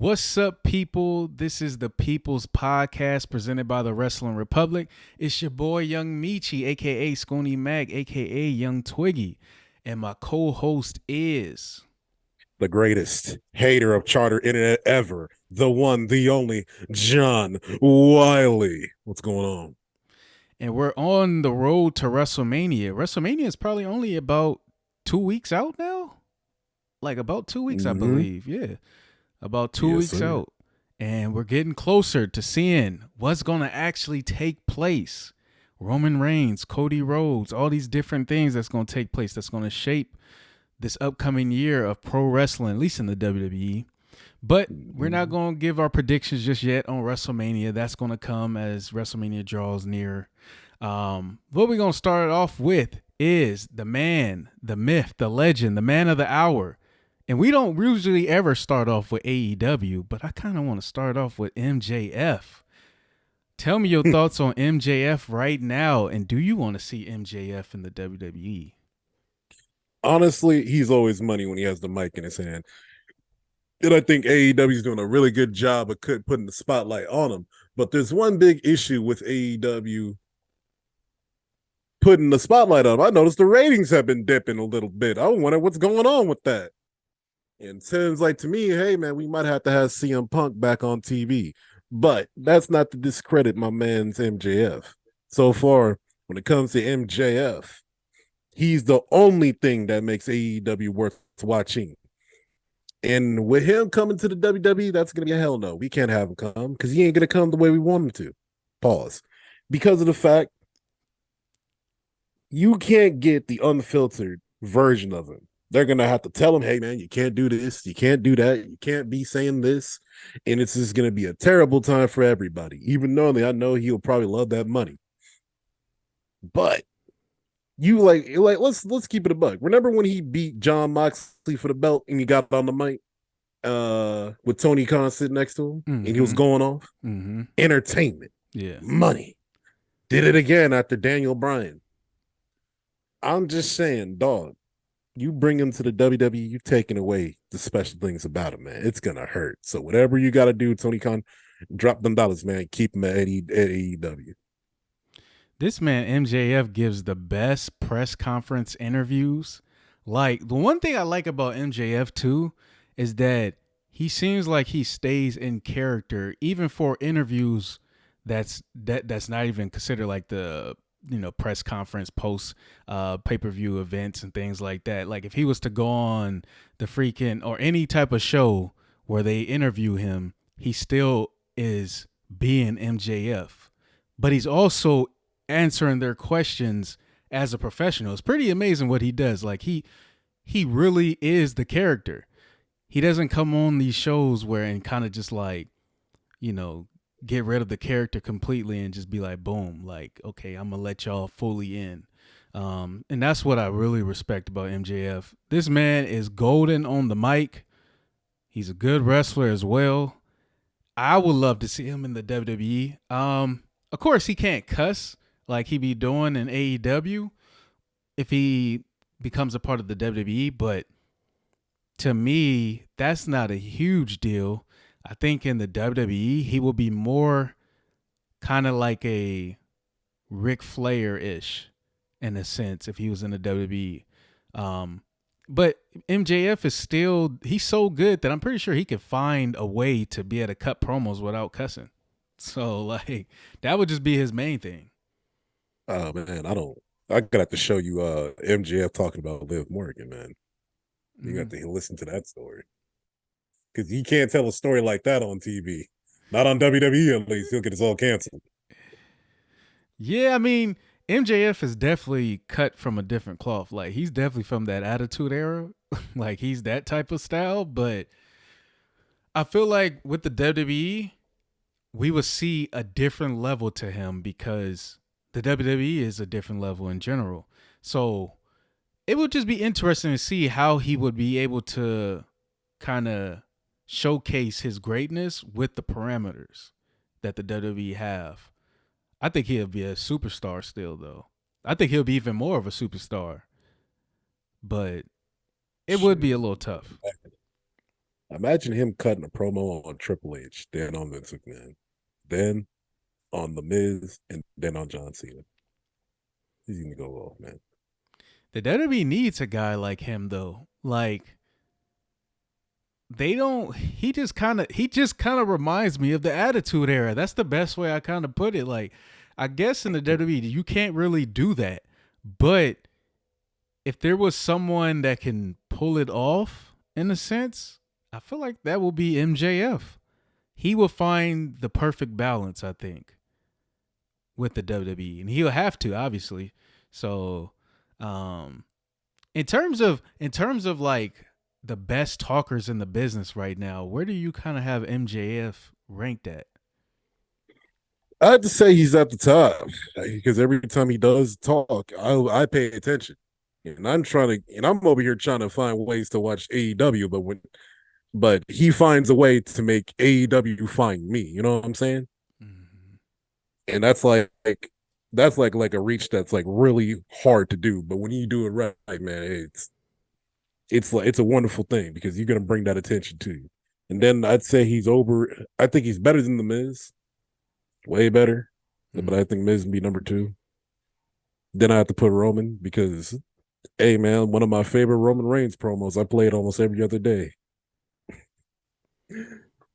What's up, people? This is the People's Podcast presented by the Wrestling Republic. It's your boy, Young Meechy, aka Sconey Mac, aka Young Twiggy. And my co host is. The greatest hater of charter internet ever, the one, the only, John Wiley. What's going on? And we're on the road to WrestleMania. WrestleMania is probably only about 2 weeks out now. Like about 2 weeks, I Mm-hmm. believe. Yeah. About two Yes, weeks sir. out. And we're getting closer to seeing what's going to actually take place. Roman Reigns, Cody Rhodes, all these different things that's going to take place that's going to shape this upcoming year of pro wrestling, at least in the WWE. But we're not Mm-hmm. going to give our predictions just yet on WrestleMania. That's going to come as WrestleMania draws near. What we're going to start off with is the man, the myth, the legend, the man of the hour. And we don't usually ever start off with AEW, but I kind of want to start off with MJF. Tell me your thoughts on MJF right now, and do you want to see MJF in the WWE? Honestly, he's always money when he has the mic in his hand. And I think AEW is doing a really good job of putting the spotlight on him. But there's one big issue with AEW putting the spotlight on him. I noticed the ratings have been dipping a little bit. I wonder what's going on with that. And it seems like to me, hey man, we might have to have CM Punk back on TV. But that's not to discredit my man's MJF. So far, when it comes to MJF, he's the only thing that makes AEW worth watching. And with him coming to the WWE, that's gonna be a hell no. We can't have him come because he ain't gonna come the way we want him to. Pause. Because of the fact you can't get the unfiltered version of him. They're gonna have to tell him, hey man, you can't do this, you can't do that, you can't be saying this, and it's just gonna be a terrible time for everybody. Even though I know he'll probably love that money, but you like let's keep it a buck. Remember when he beat John Moxley for the belt and he got on the mic with Tony Khan sitting next to him and he was Mm-hmm. going off? Mm-hmm. Entertainment, Yeah. money. Did it again after Daniel Bryan. I'm just saying, dog. You bring him to the WWE, you taking away the special things about him, man. It's gonna hurt. So whatever you got to do, Tony Khan, drop them dollars, man. Keep him at AEW. This man MJF gives the best press conference interviews. Like the one thing I like about MJF too is that he seems like he stays in character even for interviews that's not even considered like the press conference post pay-per-view events and things like that. Like if he was to go on the freaking or any type of show where they interview him, he still is being MJF. But he's also answering their questions as a professional. It's pretty amazing what he does. Like he really is the character. He doesn't come on these shows where and kind of just like, you know, get rid of the character completely and just be like, boom, like, okay, I'm gonna let y'all fully in. And that's what I really respect about MJF. This man is golden on the mic. He's a good wrestler as well. I would love to see him in the WWE. Of course, he can't cuss like he be doing in AEW if he becomes a part of the WWE, but to me, that's not a huge deal. I think in the WWE, he will be more kind of like a Ric Flair ish in a sense if he was in the WWE. Um, but MJF is still, he's so good that I'm pretty sure he could find a way to be able to cut promos without cussing. So, like, that would just be his main thing. Oh man, I don't. I got to show you MJF talking about Liv Morgan, man. You got Mm. to listen to that story because he can't tell a story like that on TV. Not on WWE, at least. He'll get his all canceled. Yeah, I mean, MJF is definitely cut from a different cloth. Like, he's definitely from that Attitude Era. Like, he's that type of style. But I feel like with the WWE, we would see a different level to him because the WWE is a different level in general. So it would just be interesting to see how he would be able to kind of showcase his greatness with the parameters that the WWE have. I think he'll be a superstar still, though. I think he'll be even more of a superstar, but it would be Shoot. a little tough. Imagine him cutting a promo on Triple H, then on Vince McMahon, then on The Miz, and then on John Cena. He's gonna go off, man. The WWE needs a guy like him though. Like they don't. He just kind of reminds me of the Attitude Era. That's the best way I kind of put it. Like I guess in the WWE you can't really do that, but if there was someone that can pull it off in a sense, I feel like that will be MJF. He will find the perfect balance, I think, with the WWE, and he'll have to obviously. So, um, in terms of like the best talkers in the business right now, where do you kind of have MJF ranked at? I have to say he's at the top because every time he does talk, I pay attention, and I'm over here trying to find ways to watch AEW, but he finds a way to make AEW find me. You know what I'm saying? Mhm. And that's like a reach that's like really hard to do. But when you do it right, man, it's a wonderful thing because you're gonna bring that attention to you. And then I'd say he's over. I think he's better than the Miz, way better. But Mhm. I think Miz would be number two. Then I have to put Roman because, hey man, one of my favorite Roman Reigns promos. I play it almost every other day.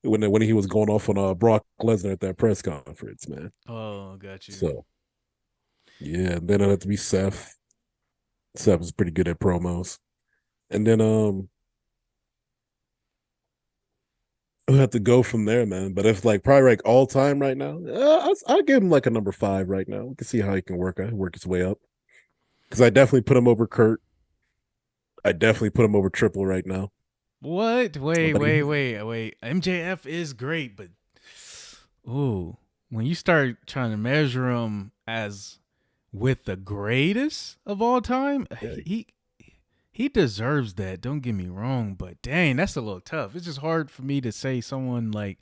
When he was going off on Brock Lesnar at that press conference, man. Oh, got you. So yeah, then it had to be Seth. Seth was pretty good at promos. And then we'll have to go from there, man. But if like probably like all time right now, I'll give him like a number five right now. We can see how he can work his way up. Because I definitely put him over Kurt. I definitely put him over Triple right now. What? Wait, But wait, wait, wait. MJF is great, but ooh, when you start trying to measure him as with the greatest of all time, yeah, he deserves that. Don't get me wrong, but dang, that's a little tough. It's just hard for me to say someone like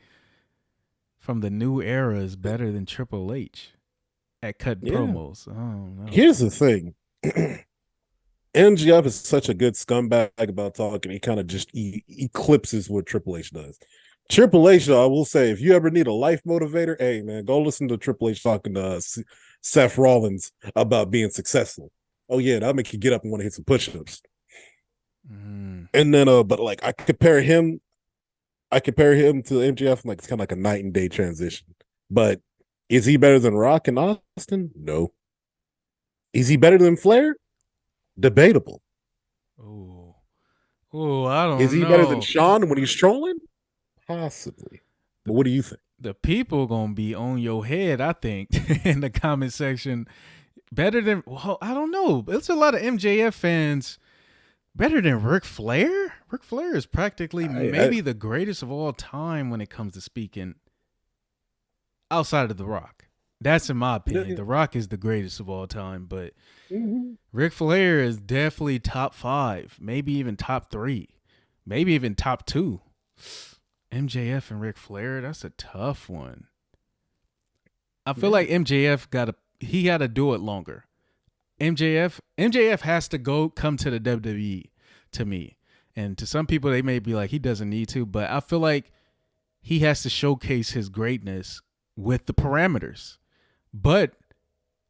from the new era is better than Triple H at cutting yeah. promos. I don't know. Here's the thing. MGF is such a good scumbag about talking. He kind of just eclipses what Triple H does. Triple H, though, I will say, if you ever need a life motivator, hey man, go listen to Triple H talking to Seth Rollins about being successful. Oh yeah, that'll make you get up and want to hit some push-ups. Mm. And then, but like I compare him to MJF, like it's kind of like a night and day transition. But is he better than Rock and Austin? No. Is he better than Flair? Debatable. Oh, oh, I Is don't he better than know. Sean when he's trolling? Possibly. The But what do you think? the people gonna be on your head, I think, in the comment section. Better than well, I don't know. It's a lot of MJF fans. Better than Ric Flair? Ric Flair is practically I maybe the greatest of all time when it comes to speaking outside of The Rock. That's in my opinion. The Rock is the greatest of all time, but mhm. Ric Flair is definitely top five, maybe even top three, maybe even top two. MJF and Ric Flair, that's a tough one. I feel Yeah. like he got to do it longer. MJF has to come to the WWE to me. And to some people they may be like he doesn't need to, but I feel like he has to showcase his greatness with the parameters. But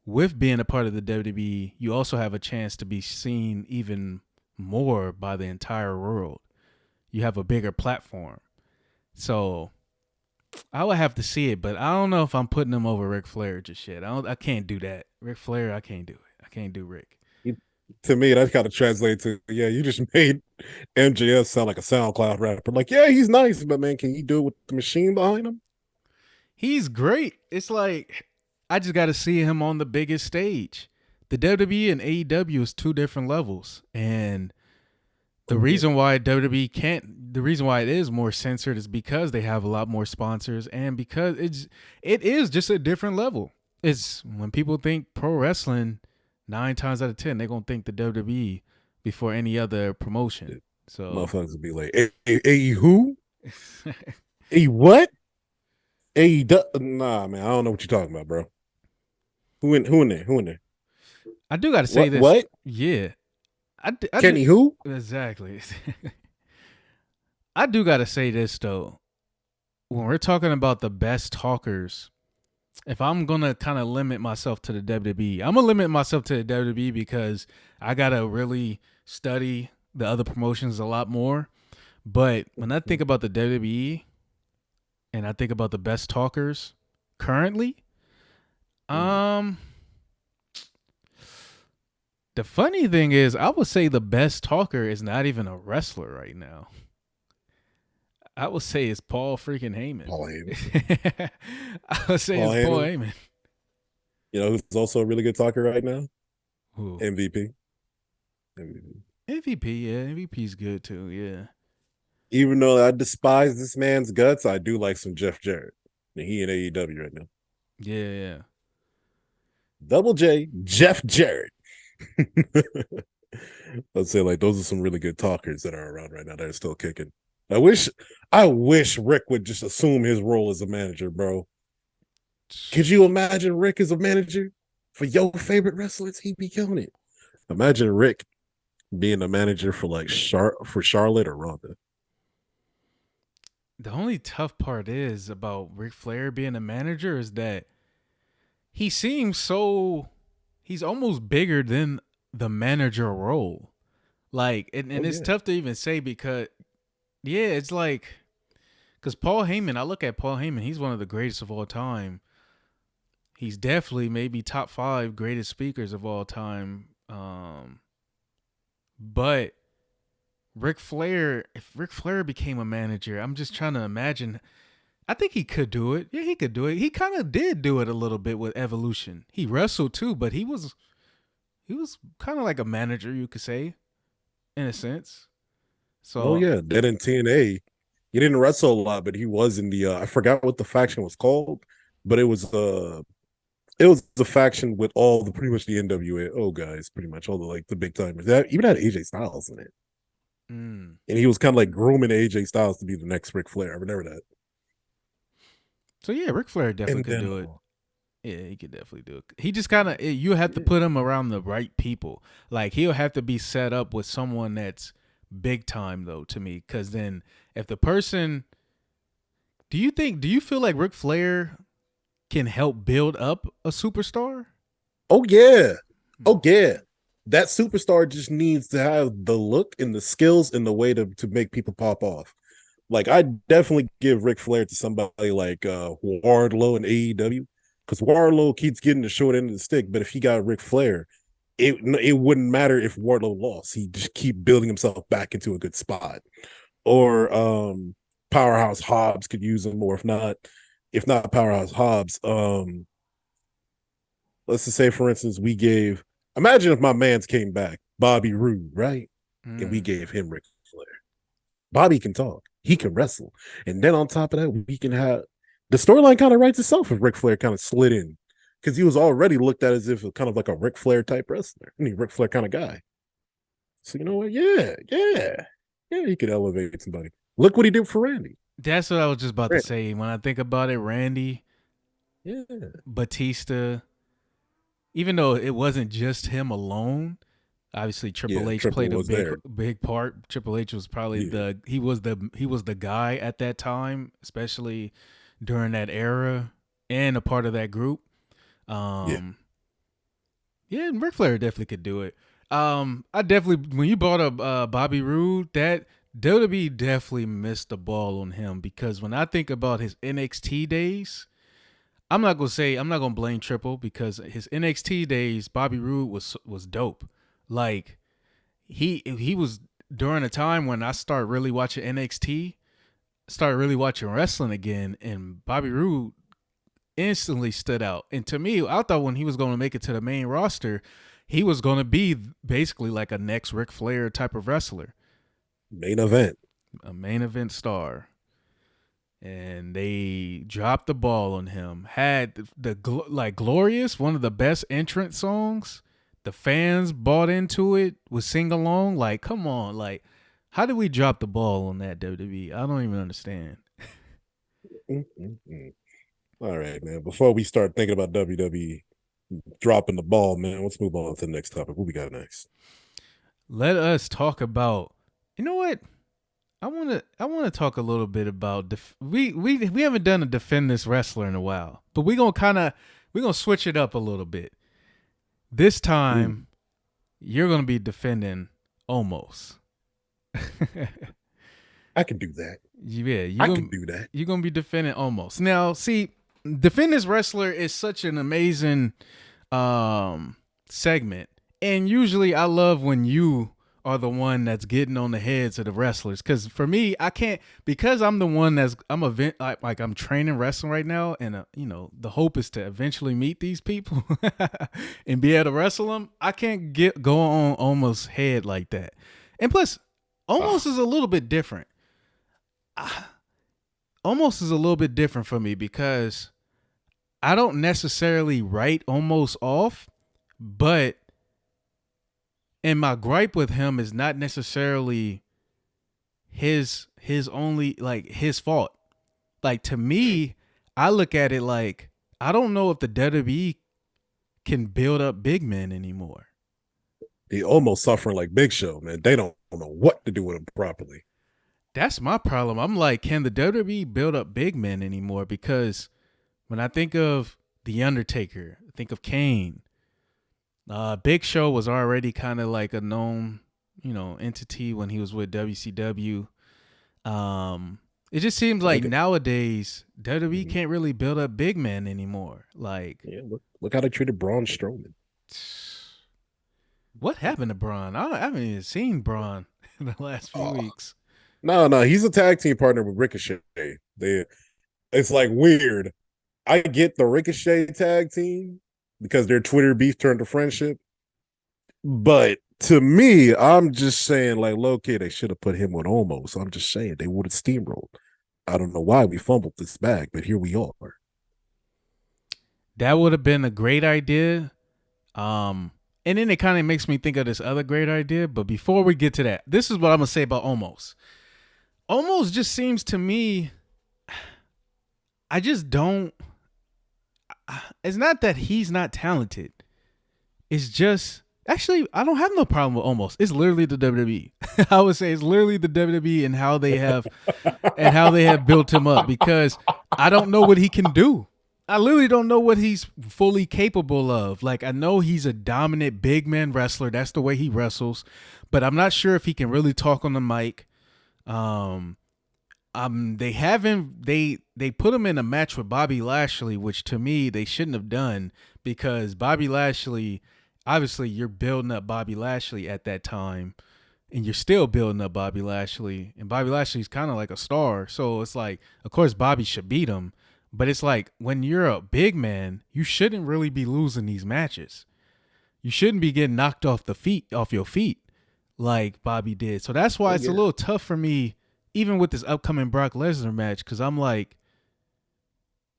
with being a part of the WWE, you also have a chance to be seen even more by the entire world. You have a bigger platform. So I would have to see it, but I don't know if I'm putting him over Ric Flair just yet. I can't do that. Ric Flair, I can't do it. I can't do Rick. To me, that kind of translates to, yeah, you just made MJF sound like a SoundCloud rapper. Like, yeah, he's nice, but man, can you do it with the machine behind him? He's great. It's like I just got to see him on the biggest stage. The WWE and AEW is two different levels, and the Yeah. reason why WWE can't, the reason why it is more censored is because they have a lot more sponsors, and because it is just a different level. It's when people think pro wrestling, 9 times out of 10 they're gonna think the WWE before any other promotion. So Motherfuckers would be like, hey, who? Hey, what? Hey, nah, man, I don't know what you're talking about, bro. Who in there? Who in there? I do got to say What? this. What? Yeah, I do, Kenny who? exactly. I do gotta say this though. When we're talking about the best talkers, if I'm gonna kind of limit myself to the WWE, I'm gonna limit myself to the WWE because I gotta really study the other promotions a lot more. But when I think about the WWE and I think about the best talkers currently, Mhm. um, the funny thing is, I would say the best talker is not even a wrestler right now. I would say it's Paul freaking Heyman. Paul Heyman. I would say Paul it's Paul Heyman. Heyman. You know who's also a really good talker right now? Who? MVP. MVP. MVP, yeah, MVP's good too, yeah. Even though I despise this man's guts, I do like some Jeff Jarrett. He in AEW right now. Yeah, yeah. Double J, Jeff Jarrett. Let's say like those are some really good talkers that are around right now that are still kicking. I wish Rick would just assume his role as a manager, bro. Could you imagine Rick as a manager for your favorite wrestlers? He'd be killing it. Imagine Rick being a manager for like for Charlotte or Ronda. The only tough part is about Ric Flair being a manager is that he seems so he's almost bigger than the manager role. Like Oh and it's yeah. tough to even say because yeah, it's like because Paul Heyman, I look at Paul Heyman, he's one of the greatest of all time. He's definitely maybe top 5 greatest speakers of all time. But Ric Flair, if Ric Flair became a manager, I'm just trying to imagine. I think he could do it. Yeah, he could do it. He kind of did do it a little bit with Evolution. He wrestled too, but he was kind of like a manager, you could say, in a sense. Oh So, yeah. Then in TNA, he didn't wrestle a lot, but he was in the I forgot what the faction was called, but it was the faction with all the pretty much the NWO guys, pretty much all the like the big timers. That even had AJ Styles in it. mm. And he was kind of like grooming AJ Styles to be the next Ric Flair. I remember that. So yeah, Ric Flair definitely And could then do it. Yeah, he could definitely do it. He just kind of you have to yeah. put him around the right people. Like he'll have to be set up with someone that's big time though to me cuz then if the person do you feel like Ric Flair can help build up a superstar? Oh yeah. Hmm. Oh yeah. That superstar just needs to have the look and the skills and the way to make people pop off. Like I definitely give Ric Flair to somebody like Wardlow in AEW because Wardlow keeps getting the short end of the stick. But if he got Ric Flair, it wouldn't matter if Wardlow lost. He just keep building himself back into a good spot. Or Powerhouse Hobbs could use him, or if not Powerhouse Hobbs, let's just say for instance we gave. Imagine if my man's came back, Bobby Roode, right? And we Mm. gave him Ric Flair. Bobby can talk. He can wrestle. And then on top of that, we can have the storyline kind of writes itself if Ric Flair kind of slid in. Because he was already looked at as if kind of like a Ric Flair type wrestler. I mean, Ric Flair kind of guy. So you know what? Yeah, yeah. Yeah, he could elevate somebody. Look what he did for Randy. That's what I was just about to Randy. say. When I think about it, Randy, Yeah. Batista, even though it wasn't just him alone, obviously Triple Yeah, H Triple played a was big there. big part. Triple H was probably Yeah. the guy at that time, especially during that era and a part of that group. Yeah. Um yeah, Ric Flair definitely could do it. I definitely when you brought up Bobby Roode, that WWE definitely missed the ball on him because when I think about his NXT days, I'm not gonna blame Triple because his NXT days, Bobby Roode was dope. Like he was during a time when I started really watching NXT, started really watching wrestling again, and Bobby Roode instantly stood out. And to me, I thought when he was going to make it to the main roster, he was going to be basically like a next Ric Flair type of wrestler, Main event. a main event star. And they dropped the ball on him. Had like Glorious, one of the best entrance songs. The fans bought into it, would sing along. Like, come on, like, how did we drop the ball on that WWE? I don't even understand. Mm-mm-mm. All right, man. Before we start thinking about WWE dropping the ball, man, let's move on to the next topic. What we got next? Let us talk about. You know what? I wanna talk a little bit about we haven't done a defend this wrestler in a while, but we gonna switch it up a little bit. This Mm, time you're gonna be defending almost. I can do that. Yeah, I can do that. you're gonna be defending almost. Now, see, defend this wrestler is such an amazing um segment, and usually I love when you are the one that's getting on the heads of the wrestlers. Because for me, I can't, because I'm the one that's like I'm training wrestling right now, and the hope is to eventually meet these people and be able to wrestle them. I can't get go on almost head like that, and plus, almost Ah, is a little bit different. Almost is a little bit different for me because I don't necessarily write almost off, but and my gripe with him is not necessarily his only like his fault. Like to me, I look at it like I don't know if the WWE can build up big men anymore. he almost suffering like Big Show, man. They don't know what to do with him properly. That's my problem. I'm like, can the WWE build up big men anymore? Because when I think of The Undertaker, I think of Kane. Big Show was already kind of like a known, entity when he was with WCW. It just seems like Look at nowadays WWE can't really build up big men anymore. Like, yeah, look how they treated Braun Strowman. what happened to Braun? I haven't even seen Braun in the last few Oh, weeks. no, he's a tag team partner with Ricochet. They, it's like weird. I get the Ricochet tag team because their Twitter beef turned to friendship, but to me, I'm just saying, like, low key, they should have put him on almost. I'm just saying they would have steamrolled. I don't know why we fumbled this bag, but here we are. That would have been a great idea. Um, and then it kind of makes me think of this other great idea. But before we get to that, this is what I'm gonna say about almost. Almost just seems to me, I just don't. It's not that he's not talented. It's just actually I don't have no problem with almost. It's literally the WWE. I would say it's literally the WWE and how they have built him up because I don't know what he can do. I literally don't know what he's fully capable of. Like I know he's a dominant big man wrestler. That's the way he wrestles, but I'm not sure if he can really talk on the mic. Um, they haven't they put him in a match with Bobby Lashley, which to me they shouldn't have done because Bobby Lashley, obviously you're building up Bobby Lashley at that time, and you're still building up Bobby Lashley, and Bobby Lashley's kind of like a star, so it's like of course Bobby should beat him, but it's like when you're a big man, you shouldn't really be losing these matches. You shouldn't be getting knocked off your feet like Bobby did. So that's why Oh it's a yeah. little tough for me, even with this upcoming Brock Lesnar match, because I'm like,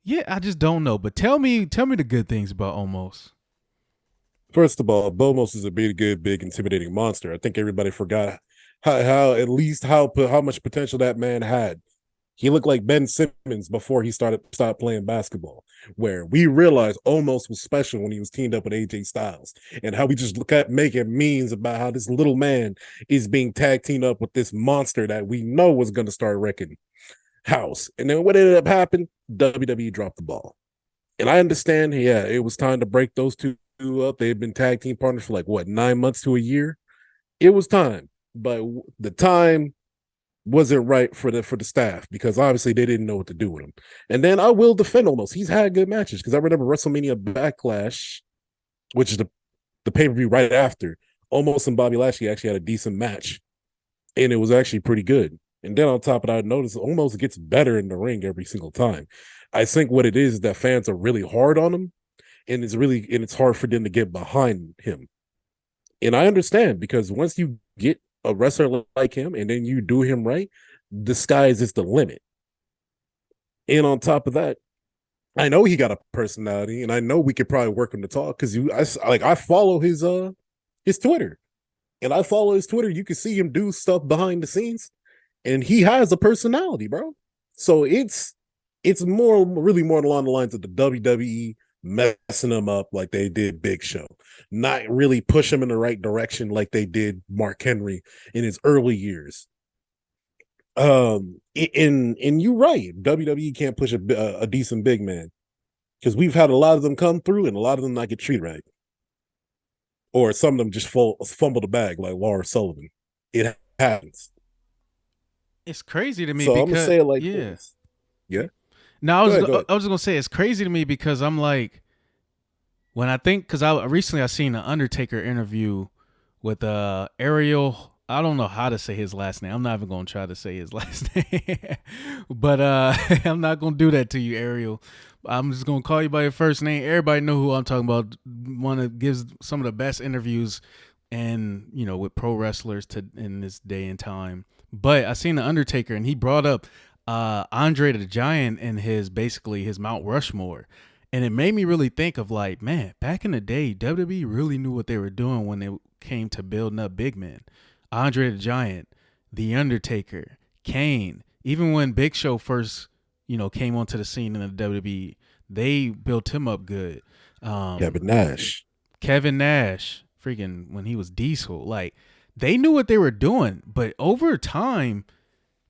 yeah, I just don't know. But tell me the good things about almost. First of all, Bomos is a big, good, big, intimidating monster. I think everybody forgot how at least how much potential that man had. He looked like Ben Simmons before he stopped playing basketball. Where we realized almost was special when he was teamed up with AJ Styles, and how we just kept making memes about how this little man is being tag teamed up with this monster that we know was going to start wrecking house. And then what ended up happening? WWE dropped the ball. And I understand, yeah, it was time to break those two up. They've been tag team partners for like what 9 months to a year. It was time, but the time wasn't right for the staff because obviously they didn't know what to do with him. And then I will defend almost. He's had good matches because I remember WrestleMania Backlash, which is the pay per view right after. Almost and Bobby Lashley actually had a decent match, and it was actually pretty good. And then on top of that, I noticed almost gets better in the ring every single time. I think what it is that fans are really hard on him, and it's hard for them to get behind him. And I understand because once you get a wrestler like him and then you do him right, the sky is just the limit. And on top of that, I know he got a personality, and I know we could probably work him to talk because I follow his Twitter, and I follow his Twitter. You can see him do stuff behind the scenes, and he has a personality, bro. So it's really more along the lines of the WWE messing him up like they did Big Show, not really push him in the right direction like they did Mark Henry in his early years. And you're right. WWE can't push a decent big man because we've had a lot of them come through and a lot of them not get treated right, or some of them just fumble the bag like Lars Sullivan. It happens. It's crazy to me So I'm gonna because say it like yeah. this. Yeah. No, Go ahead. Go ahead. I was just gonna say it's crazy to me because I'm like when I think because I recently I seen an Undertaker interview with Ariel. I don't know how to say his last name. I'm not even gonna try to say his last name, but I'm not gonna do that to you, Ariel. I'm just gonna call you by your first name. Everybody know who I'm talking about. One that gives some of the best interviews, and with pro wrestlers to in this day and time. But I seen the Undertaker, and he brought up Andre the Giant and his basically his Mount Rushmore. And it made me really think of like, man, back in the day, WWE really knew what they were doing when it came to building up big men. Andre the Giant, The Undertaker, Kane. Even when Big Show first, came onto the scene in the WWE, they built him up good. Kevin Nash. Kevin Nash, freaking when he was Diesel, like they knew what they were doing, but over time,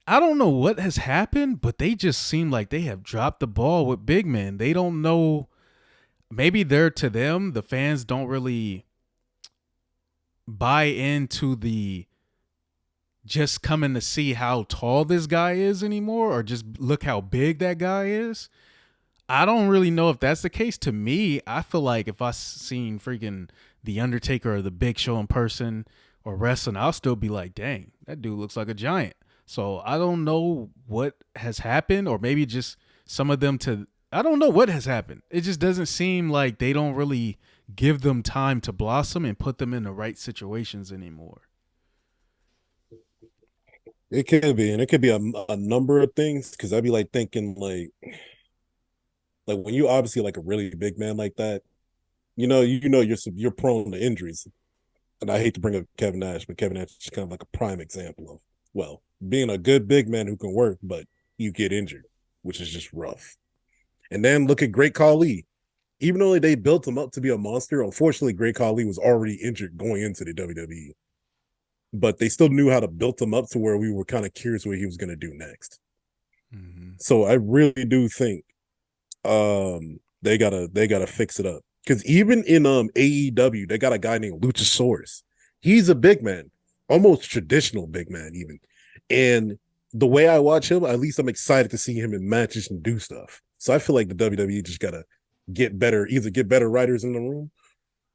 I don't know what has happened, but they just seem like they have dropped the ball with big men. They don't know. Maybe they're to them, the fans don't really buy into the just coming to see how tall this guy is anymore or just look how big that guy is. I don't really know if that's the case. To me, I feel like if I seen freaking The Undertaker or The Big Show in person or wrestling, I'll still be like, dang, that dude looks like a giant. So I don't know what has happened, or maybe just some of them to. I don't know what has happened. It just doesn't seem like they don't really give them time to blossom and put them in the right situations anymore. It could be, and it could be a number of things. Because I'd be like thinking like when you obviously like a really big man like that, you're prone to injuries. And I hate to bring up Kevin Nash, but Kevin Nash is kind of like a prime example of being a good big man who can work, but you get injured, which is just rough. And then look at Great Khali. Even though they built him up to be a monster, unfortunately, Great Khali was already injured going into the WWE. But they still knew how to build him up to where we were kind of curious what he was going to do next. Mm-hmm. So I really do think they gotta fix it up. Because even in AEW, they got a guy named Luchasaurus. He's a big man, almost traditional big man, even. And the way I watch him, at least I'm excited to see him in matches and do stuff. So I feel like the WWE just gotta either get better writers in the room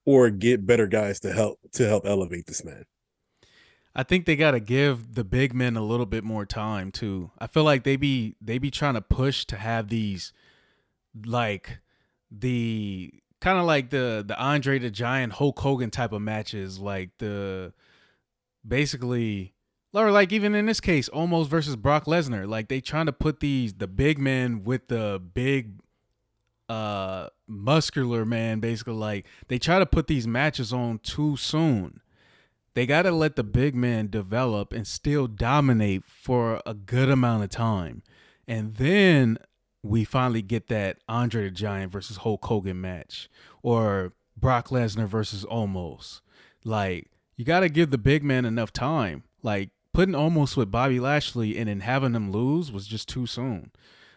or get better guys to help elevate this man. I think they got to give the big men a little bit more time too. I feel like they be trying to push to have these like the kind of like the Andre the Giant Hulk Hogan type of matches, like the basically or like even in this case, almost versus Brock Lesnar. Like they trying to put the big men with the big muscular man, basically like they try to put these matches on too soon. They got to let the big man develop and still dominate for a good amount of time. And then we finally get that Andre the Giant versus Hulk Hogan match or Brock Lesnar versus Omos. Like, you got to give the big man enough time. Like, putting Omos with Bobby Lashley and then having them lose was just too soon.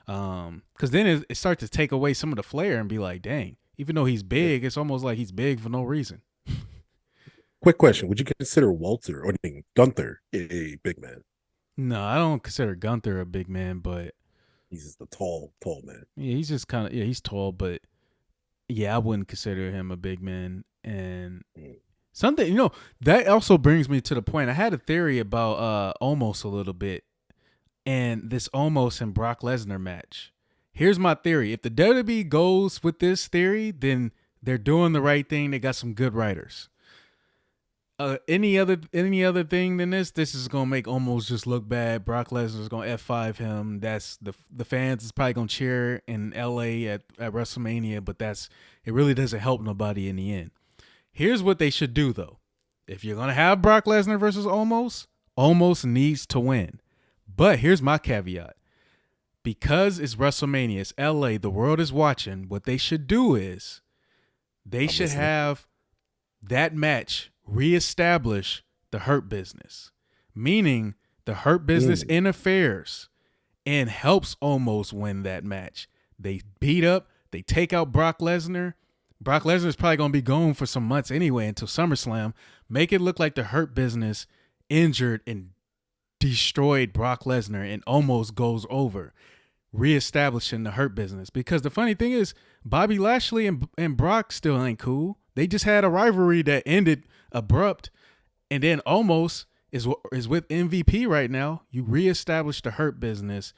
Because then it starts to take away some of the flair and be like, dang, even though he's Yeah. big, it's almost like he's big for no reason. Quick question: would you consider Walter or Gunther a big man? No, I don't consider Gunther a big man, but He's just a tall man. yeah, he's just kind of he's tall, but yeah, I wouldn't consider him a big man. And Mm. something that also brings me to the point. I had a theory about Omos a little bit, and this Omos and Brock Lesnar match. Here's my theory: if the WWE goes with this theory, then they're doing the right thing. They got some good writers. Any other thing than this is gonna make Omos just look bad. Brock Lesnar is gonna F5 him. That's the fans is probably gonna cheer in LA at WrestleMania, but it really doesn't help nobody in the end. Here's what they should do though. If you're gonna have Brock Lesnar versus Omos needs to win. But here's my caveat. Because it's WrestleMania, it's LA, the world is watching, what they should do is they I'm should listening. have that match reestablish the Hurt Business, meaning The Hurt Business Mm. interferes and helps Omos win that match. They beat up, they take out Brock Lesnar. Brock Lesnar is probably going to be gone for some months anyway until SummerSlam. Make it look like the Hurt Business injured and destroyed Brock Lesnar and almost goes over, reestablishing the Hurt Business. Because the funny thing is, Bobby Lashley and Brock still ain't cool. They just had a rivalry that ended abrupt, and then almost is with MVP right now. You reestablish the Hurt Business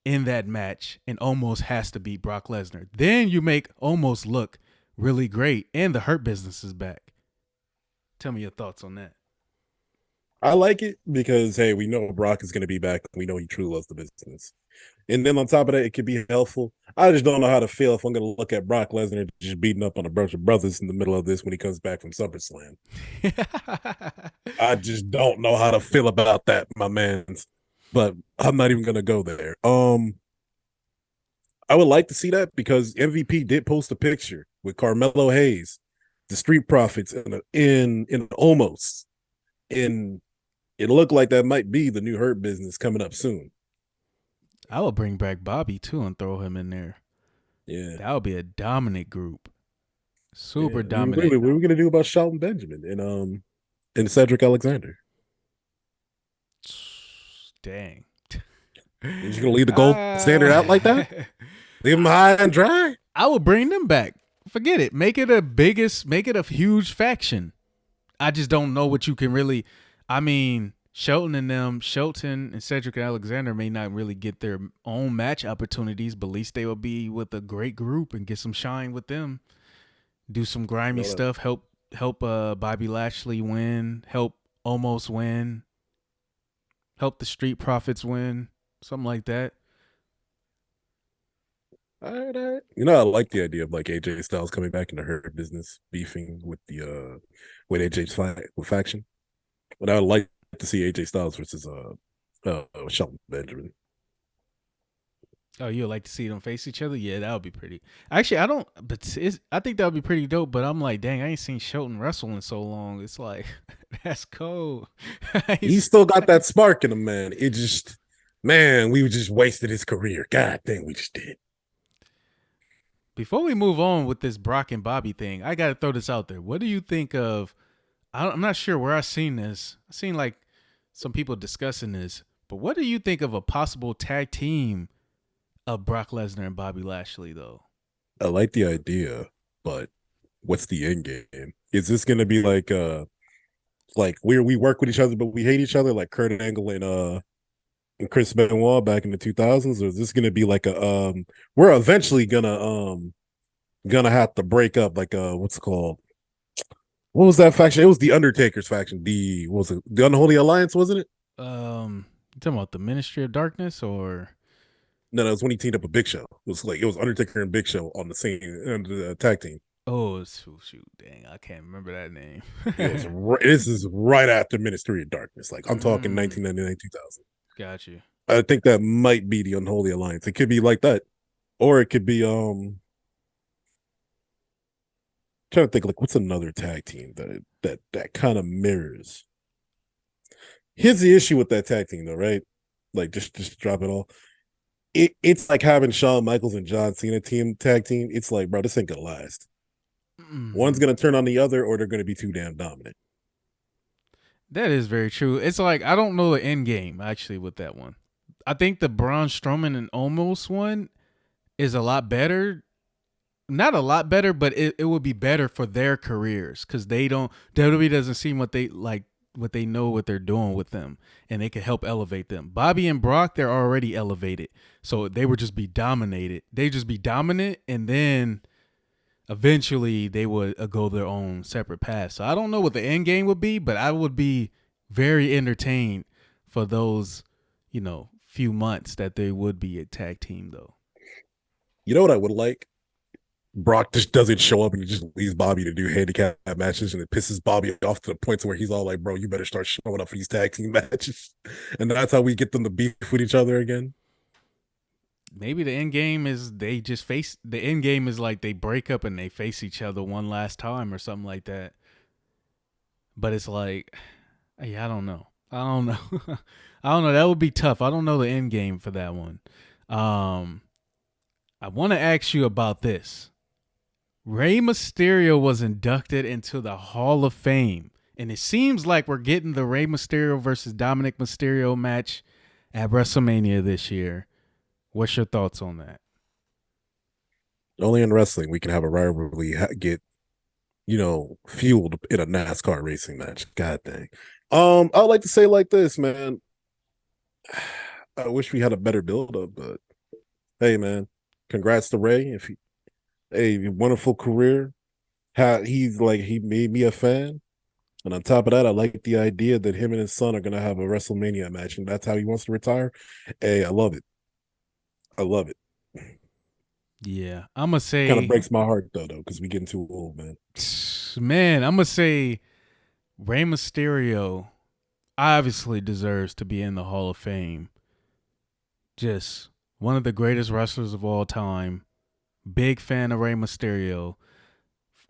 in that match, and almost has to beat Brock Lesnar. Then you make almost look really great, and the Hurt Business is back. Tell me your thoughts on that. I like it because hey, we know Brock is going to be back. We know he truly loves the business. And then on top of that, it could be helpful. I just don't know how to feel if I'm going to look at Brock Lesnar just beating up on a bunch of brothers in the middle of this when he comes back from SummerSlam. I just don't know how to feel about that, my man. But I'm not even going to go there. I would like to see that because MVP did post a picture with Carmelo Hayes, the Street Profits, in almost, and it looked like that might be the new Hurt Business coming up soon. I would bring back Bobby too and throw him in there. Yeah, That would be a dominant group. Super yeah. dominant. Wait, what are we gonna do about Shelton Benjamin and Cedric Alexander? Dang. Is you gonna leave the gold standard out like that? Leave him high and dry? I would bring them back. Forget it. Make it a huge faction. I just don't know what you can really. I mean, Shelton and Cedric Alexander may not really get their own match opportunities, but at least they will be with a great group and get some shine with them. Do some grimy stuff. Help Bobby Lashley win. Help almost win. Help the Street Profits win. Something like that. All right, all right. I like the idea of like AJ Styles coming back into her business, beefing with the with AJ's faction. But I would like to see AJ Styles versus Shelton Benjamin. Oh, you'd like to see them face each other? Yeah, that would be pretty. Actually, I don't, but I think that would be pretty dope. But I'm like, dang, I ain't seen Shelton wrestle in so long. It's like, that's cold. He's still got that spark in him, man. It just, man, we just wasted his career. God dang, we just did. Before we move on with this Brock and Bobby thing, I got to throw this out there. What do you think of? I'm not sure where I've seen this. I've seen like some people discussing this, but what do you think of a possible tag team of Brock Lesnar and Bobby Lashley, though? I like the idea, but what's the end game? Is this going to be like where we work with each other but we hate each other, like Kurt Angle and Chris Benoit back in the 2000s, or is this going to be like a we're eventually gonna have to break up like what's it called? What was that faction? It was the Undertaker's faction. What was it? The Unholy Alliance, wasn't it? You talking about the Ministry of Darkness or? No, that was when he teamed up with Big Show. It was Undertaker and Big Show on the same tag team. Oh shoot, dang, I can't remember that name. This is right after Ministry of Darkness. Like I'm talking 1999, 2000. Got you. I think that might be the Unholy Alliance. It could be like that, or it could be trying to think like what's another tag team that kind of mirrors. Here's the issue with that tag team though, right? Like just drop it all. It's like having Shawn Michaels and John Cena tag team. It's like, bro, this ain't gonna last. One's gonna turn on the other, or they're gonna be too damn dominant. That is very true. It's like I don't know the end game actually with that one. I think the Braun Strowman and Omos one is a lot better. Not a lot better, but it would be better for their careers because WWE doesn't seem what they like, what they know what they're doing with them, and they can help elevate them. Bobby and Brock, they're already elevated, so they would just be dominated. They just be dominant, and then eventually they would go their own separate paths. So I don't know what the end game would be, but I would be very entertained for those, few months that they would be a tag team though. You know what I would like? Brock just doesn't show up and he just leaves Bobby to do handicap matches, and it pisses Bobby off to the point to where he's all like, bro, you better start showing up for these tag team matches. And that's how we get them to beef with each other again. Maybe the end game is the end game is like they break up and they face each other one last time or something like that. But it's like, yeah, I don't know. I don't know. That would be tough. I don't know the end game for that one. Um, I want to ask you about this. Rey Mysterio was inducted into the Hall of Fame, and it seems like we're getting the Rey Mysterio versus Dominic Mysterio match at WrestleMania this year. What's your thoughts on that? Only in wrestling we can have a rivalry get fueled in a NASCAR racing match. God dang. I'd like to say like this, man. I wish we had a better build up, but hey, man, congrats to Ray. If he, hey, wonderful career. He made me a fan, and on top of that, I like the idea that him and his son are gonna have a WrestleMania match, and that's how he wants to retire. Hey, I love it. I love it. Yeah, I'm gonna Kind of say, breaks my heart though, because we getting too old, man. man, I'm gonna say Rey Mysterio obviously deserves to be in the Hall of Fame. Just one of the greatest wrestlers of all time. Big fan of Rey Mysterio.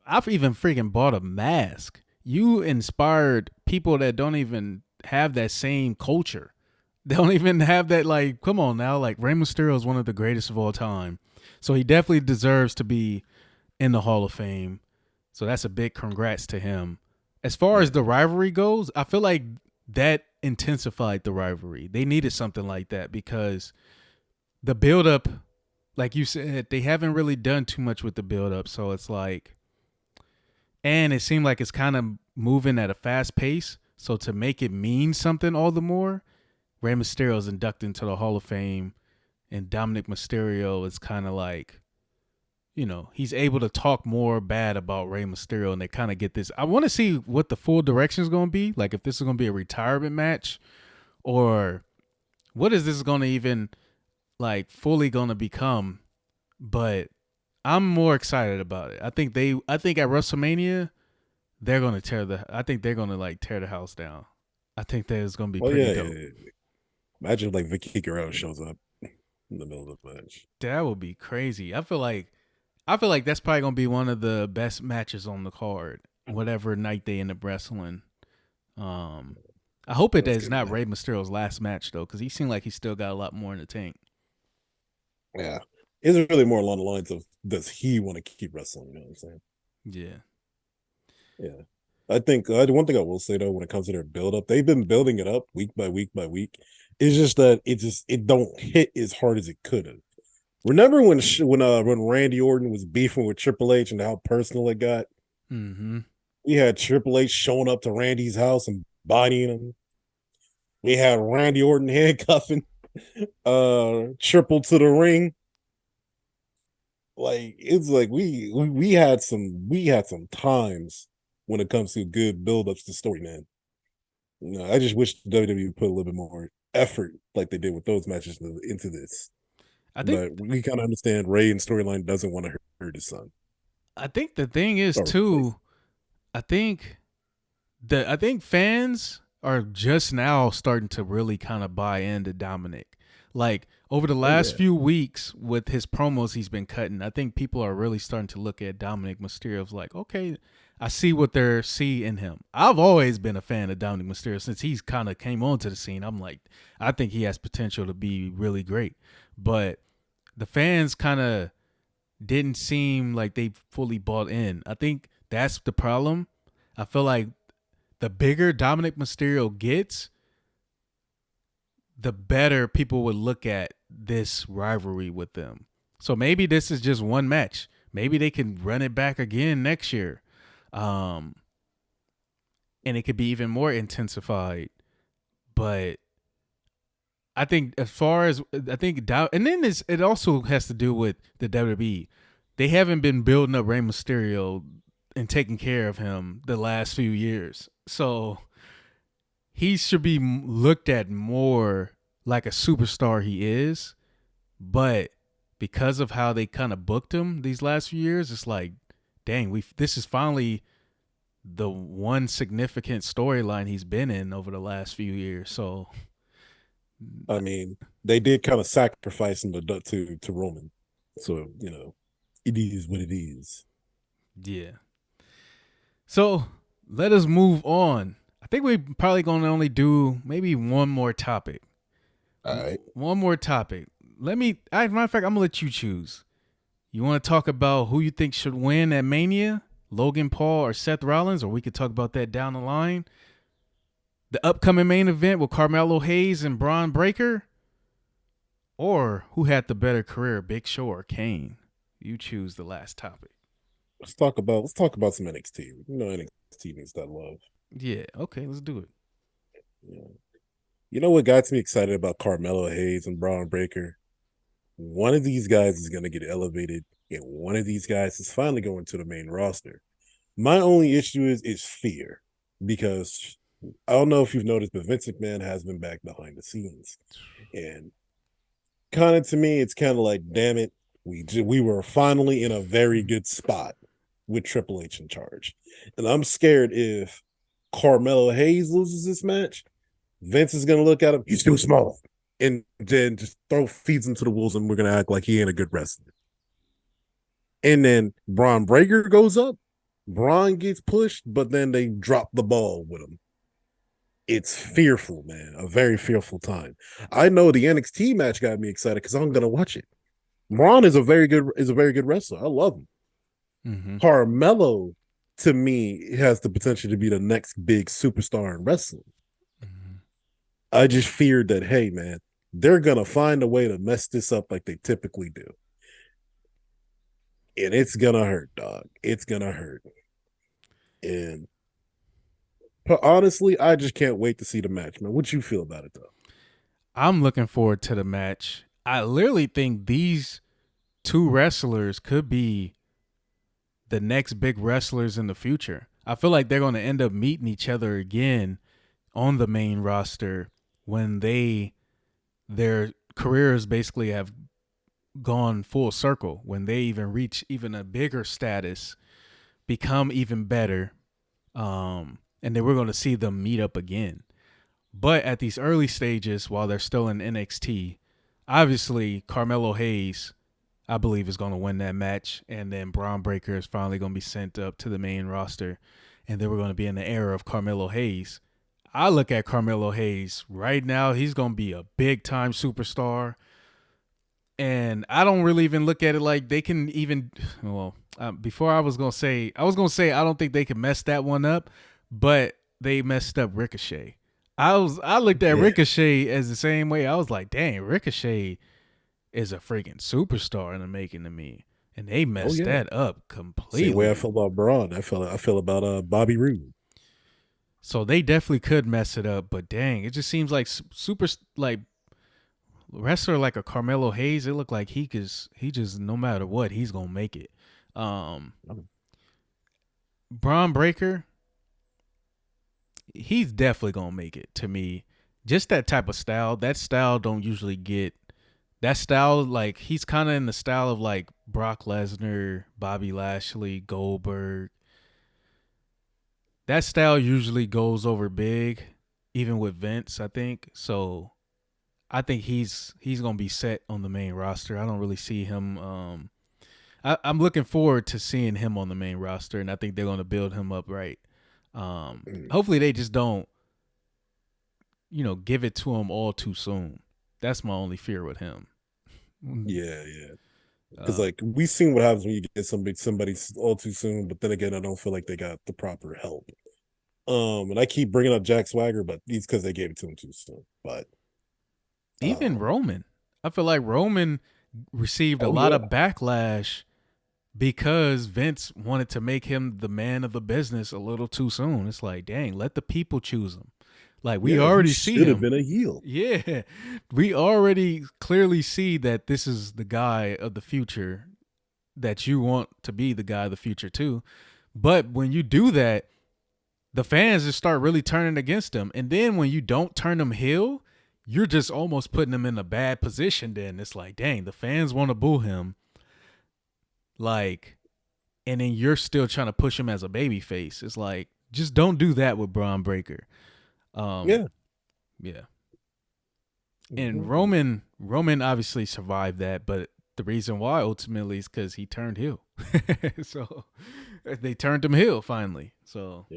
I've even freaking bought a mask. You inspired people that don't even have that same culture. They don't even have that, like, come on now. Like, Rey Mysterio is one of the greatest of all time. So he definitely deserves to be in the Hall of Fame. So that's a big congrats to him. As far Yeah. as the rivalry goes, I feel like that intensified the rivalry. They needed something like that because the build up, like you said, they haven't really done too much with the build up. So it's like, and it seemed like it's kind of moving at a fast pace. So to make it mean something all the more, Rey Mysterio is inducted into the Hall of Fame, and Dominic Mysterio is kind of like, he's able to talk more bad about Rey Mysterio, and they kind of get this. I want to see what the full direction is going to be. Like, if this is going to be a retirement match, or what is this going to even like fully going to become? But I'm more excited about it. I think at WrestleMania they're going to I think they're going to like tear the house down. I think that is going to be Oh pretty yeah, dope. yeah. Imagine like Vicky Guerrero shows up in the middle of the match. That would be crazy. I feel like that's probably gonna be one of the best matches on the card, whatever night they end up wrestling. Um, I hope it Let's is get it, not man. Rey Mysterio's last match though, because he seemed like he still got a lot more in the tank. Yeah. It's really more along the lines of does he want to keep wrestling? You know what I'm saying? Yeah, Yeah. I think one thing I will say though, when it comes to their build up, they've been building it up week by week by week. It's just that it don't hit as hard as it could have. Remember when Randy Orton was beefing with Triple H and how personal it got? mm-hmm. We had Triple H showing up to Randy's house and bodying him. We had Randy Orton handcuffing Triple to the ring. Like it's like we had some times when it comes to good build-ups to story, man. I just wish WWE put a little bit more effort like they did with those matches into this. I think But we kind of understand Ray and storyline doesn't want to hurt his son I think the thing is or replace too. I think I think fans are just now starting to really kind of buy into Dominic. Like over the him. Oh last yeah. few weeks with his promos he's been cutting, I think people are really starting to look at Dominic Mysterio as like, okay, I see what they're see in him. I've always been a fan of Dominic Mysterio since he's kind of came onto the scene. I'm like, I think he has potential to be really great, but the fans kind of didn't seem like they fully bought in. I think that's the problem. I feel like the bigger Dominic Mysterio gets, the better people would look at this rivalry with them. So maybe this is just one match. Maybe they can run it back again next year. Um, and it could be even more intensified. But I think as far as I think, and then it also has to do with the WWE. They haven't been building up Rey Mysterio and taking care of him the last few years. So he should be looked at more like a superstar he is, but because of how they kind of booked him these last few years, it's like, dang, this is finally the one significant storyline he's been in over the last few years. So, I mean, they did kind of sacrifice him to Roman, so it is what it is. yeah. So let us move on. I think we're probably going to only do maybe one more topic. All right. One more topic. Matter of fact, I'm gonna let you choose. You want to talk about who you think should win at Mania, Logan Paul or Seth Rollins, or we could talk about that down the line. The upcoming main event with Carmelo Hayes and Braun Breaker, or who had the better career, Big Show or Kane? You choose the last topic. Let's talk about some NXT. NXT needs that love. Yeah, okay, let's do it. Yeah. You know what got me excited about Carmelo Hayes and Braun Breaker? One of these guys is going to get elevated, and one of these guys is finally going to the main roster. My only issue is fear, because I don't know if you've noticed, but Vince McMahon has been back behind the scenes, and kind of to me, it's kind of like, damn it, we were finally in a very good spot with Triple H in charge, and I'm scared if Carmelo Hayes loses this match, Vince is going to look at him, he's too small, and then just feeds him to the wolves, and we're going to act like he ain't a good wrestler. And then Braun Breaker goes up, Braun gets pushed, but then they drop the ball with him. It's fearful, man. A very fearful time. I know the NXT match got me excited because I'm gonna watch it. Braun is a very good wrestler. I love him. Mm-hmm. Carmelo, to me, has the potential to be the next big superstar in wrestling. Mm-hmm. I just feared that, hey, man, they're gonna find a way to mess this up like they typically do. And it's gonna hurt, dog. It's gonna hurt. And but honestly, I just can't wait to see the match, man. What you feel about it, though? I'm looking forward to the match. I literally think these two wrestlers could be the next big wrestlers in the future. I feel like they're going to end up meeting each other again on the main roster when their careers basically have gone full circle, when they even reach even a bigger status, become even better. And then we're going to see them meet up again. But at these early stages, while they're still in NXT, obviously Carmelo Hayes, I believe, is going to win that match. And then Braun Breaker is finally going to be sent up to the main roster. And then we're going to be in the era of Carmelo Hayes. I look at Carmelo Hayes right now, he's going to be a big-time superstar. And I don't really even look at it like they can even, before I was going to say I don't think they can mess that one up. But they messed up Ricochet. I looked at Ricochet as the same way. I was like, dang, Ricochet is a freaking superstar in the making to me. And they messed that up completely. Same way I feel about Braun. I feel about Bobby Roode. So they definitely could mess it up, but dang, it just seems like wrestler like a Carmelo Hayes, it looked like he just no matter what, he's gonna make it. Braun Breaker, he's definitely gonna make it to me. Just that type of style. That style don't usually get that style. Like he's kind of in the style of like Brock Lesnar, Bobby Lashley, Goldberg. That style usually goes over big, even with Vince, I think. So I think he's gonna be set on the main roster. I don't really see him. I'm looking forward to seeing him on the main roster, and I think they're gonna build him up right. Hopefully they just don't, give it to him all too soon. That's my only fear with him. Yeah. Because like we've seen what happens when you get somebody all too soon, but then again, I don't feel like they got the proper help. And I keep bringing up Jack Swagger, but it's because they gave it to him too soon. But even Roman, I feel like Roman received a lot of backlash because Vince wanted to make him the man of the business a little too soon. It's like, dang, let the people choose him. Like we already see him. Should have been a heel. Yeah, we already clearly see that this is the guy of the future that you want to be the guy of the future too. But when you do that, the fans just start really turning against him. And then when you don't turn him heel, you're just almost putting him in a bad position. Then it's like, dang, the fans want to boo him. Like, and then you're still trying to push him as a baby face. It's like, just don't do that with Braun Breaker. Yeah. And Roman obviously survived that, but the reason why ultimately is because he turned heel. So they turned him heel finally. So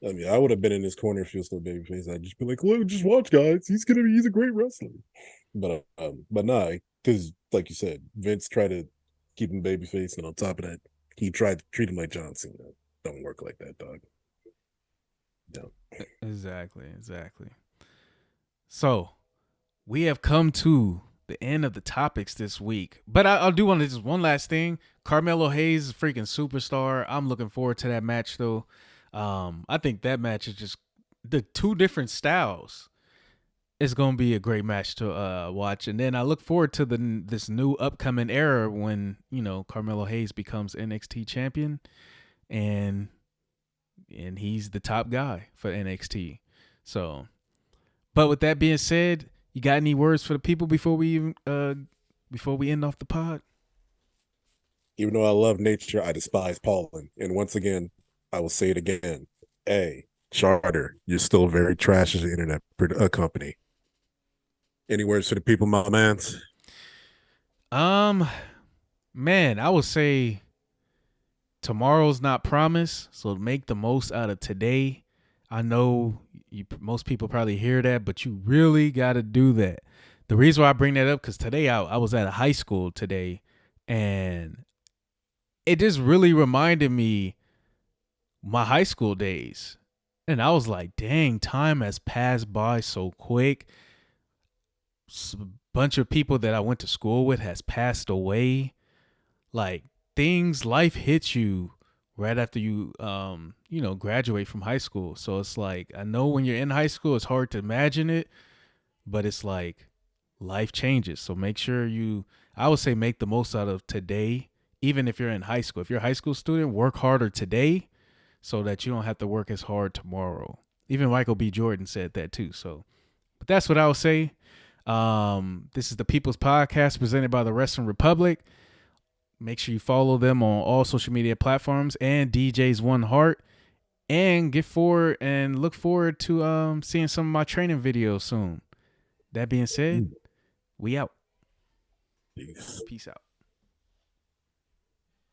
I mean, I would have been in his corner if he was still babyface. I'd just be like, "Look, just watch, guys. He's a great wrestler." But nah, because like you said, Vince tried to keep him babyface, and on top of that, he tried to treat him like John Cena. Don't work like that, dog. No. Exactly. So we have come to the end of the topics this week. But I do want to just one last thing. Carmelo Hayes is a freaking superstar. I'm looking forward to that match though. I think that match is just the two different styles. It's gonna be a great match to watch, and then I look forward to this new upcoming era when Carmelo Hayes becomes NXT champion, and he's the top guy for NXT. So, but with that being said, you got any words for the people before we end off the pod? Even though I love nature, I despise pollen. And once again, I will say it again. Hey, Charter, you're still very trash as an internet company. Any words for the people, my mans? Um, man, I would say tomorrow's not promised, so make the most out of today. I know most people probably hear that, but you really got to do that. The reason why I bring that up because today I was at a high school today, and it just really reminded me my high school days, and I was like, "Dang, time has passed by so quick." Bunch of people that I went to school with has passed away. Like life hits you right after you graduate from high school. So it's like I know when you're in high school it's hard to imagine it, but it's like life changes. So make sure I would say make the most out of today, even if you're in high school. If you're a high school student, work harder today so that you don't have to work as hard tomorrow. Even Michael B. Jordan said that too. So but that's what I would say. This is the People's Podcast presented by the Wrestling Republic. Make sure you follow them on all social media platforms and DJ's One Heart. And look forward to seeing some of my training videos soon. That being said, we out. Peace. Peace out.